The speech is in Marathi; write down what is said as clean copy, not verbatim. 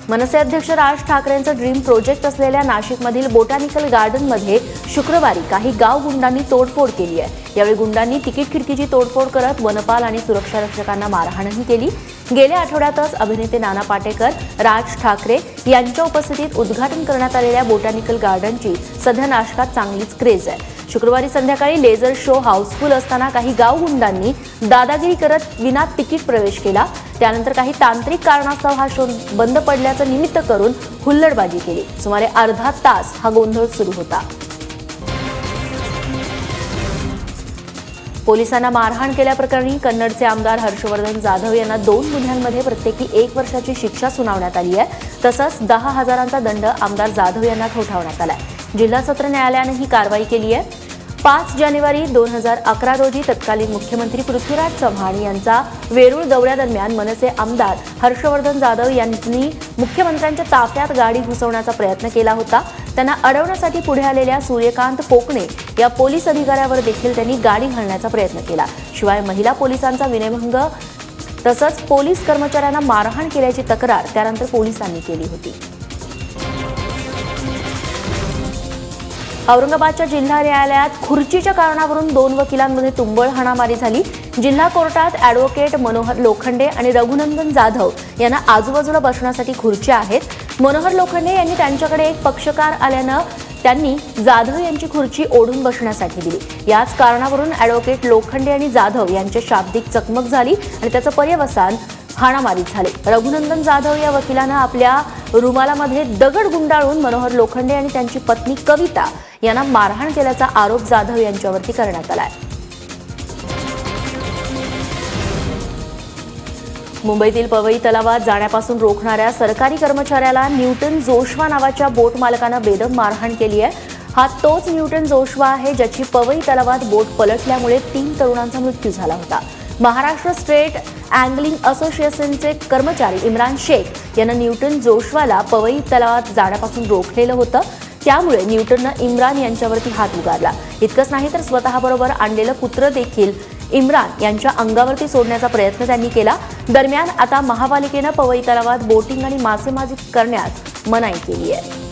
मनसे अध्यक्ष राज ठाकरेंचं ड्रीम प्रोजेक्ट असलेल्या नाशिकमधील बोटॅनिकल गार्डनमध्ये शुक्रवारी काही गाव गुंडांनी तोडफोड केली आहे। यावेळी गुंडांनी तिकीट खिडकीची तोडफोड करत वनपाल आणि सुरक्षा रक्षकांना मारहाणही केली। गेल्या आठवड्यातच अभिनेते नाना पाटेकर, राज ठाकरे यांच्या उपस्थितीत उद्घाटन करण्यात आलेल्या बोटॅनिकल गार्डनची सध्या नाशिकात चांगलीच क्रेज आहे। शुक्रवारी संध्याकाळी लेझर शो हाऊसफुल असताना काही गाव गुंडांनी दादागिरी करत विना तिकीट प्रवेश केला। त्यानंतर काही तांत्रिक कारणास्तव हा शो बंद पडल्याचं निमित्त करून हुल्लडबाजी केली। सुमारे अर्धा तास हा गोंधळ सुरू होता। पोलिसांना मारहाण केल्याप्रकरणी कन्नडचे आमदार हर्षवर्धन जाधव यांना 2 गुन्ह्यांमध्ये प्रत्येकी 1 वर्षाची शिक्षा सुनावण्यात आली आहे। तसंच 10,000चा दंड आमदार जाधव यांना ठोठावण्यात आलाय। जिल्हा सत्र न्यायालयाने ही कारवाई केली आहे। 5 जानेवारी 2011 रोजी तत्कालीन मुख्यमंत्री पृथ्वीराज चव्हाण यांचा वेरूळ दौऱ्यादरम्यान मनसे आमदार हर्षवर्धन जाधव यांनी मुख्यमंत्र्यांच्या ताफ्यात गाडी घुसवण्याचा प्रयत्न केला होता। त्यांना अडवण्यासाठी पुढे आलेल्या सूर्यकांत कोकणे या पोलीस अधिकाऱ्यावर देखील त्यांनी गाडी घालण्याचा प्रयत्न केला। शिवाय महिला पोलिसांचा विनयभंग तसंच पोलीस कर्मचाऱ्यांना मारहाण केल्याची तक्रार त्यानंतर पोलिसांनी केली होती। औरंगाबादच्या जिल्हा न्यायालयात खुर्चीच्या कारणावरून 2 वकिलांमध्ये तुंबळ हाणामारी झाली। जिल्हा कोर्टात ॲडव्होकेट मनोहर लोखंडे आणि रघुनंदन जाधव यांना आजूबाजूला बसण्यासाठी खुर्च्या आहेत। मनोहर लोखंडे यांनी त्यांच्याकडे एक पक्षकार आल्यानं त्यांनी जाधव यांची खुर्ची ओढून बसण्यासाठी दिली। याच कारणावरून ॲडव्होकेट लोखंडे आणि जाधव यांची शाब्दिक चकमक झाली आणि त्याचं पर्यवसान हाणामारीत झाले। रघुनंदन जाधव या वकिलानं आपल्या रुमालामध्ये दगड गुंडाळून मनोहर लोखंडे आणि त्यांची पत्नी कविता यांना मारहाण केल्याचा आरोप जाधव यांच्यावरती करण्यात आलाय। मुंबईतील पवई तलावात जाण्यापासून रोखणाऱ्या सरकारी कर्मचाऱ्याला न्यूटन जोशवा नावाच्या बोट मालकानं बेदम मारहाण केली आहे। हा तोच न्यूटन जोशवा आहे ज्याची पवई तलावात बोट पलटल्यामुळे 3 तरुणांचा मृत्यू झाला होता। महाराष्ट्र स्टेट अँगलिंग असोसिएशनचे कर्मचारी इम्रान शेख यांना न्यूटन जोशवाला पवई तलावात जाण्यापासून रोखलेलं होतं। त्यामुळे न्यूटननं इम्रान यांच्यावरती हात उगारला। इतकंच नाही तर स्वतःबरोबर आणलेलं पुत्र देखील इम्रान यांच्या अंगावरती सोडण्याचा प्रयत्न त्यांनी केला। दरम्यान आता महापालिकेनं पवई तलावात बोटिंग आणि मासेमारी करण्यास मनाई केली आहे।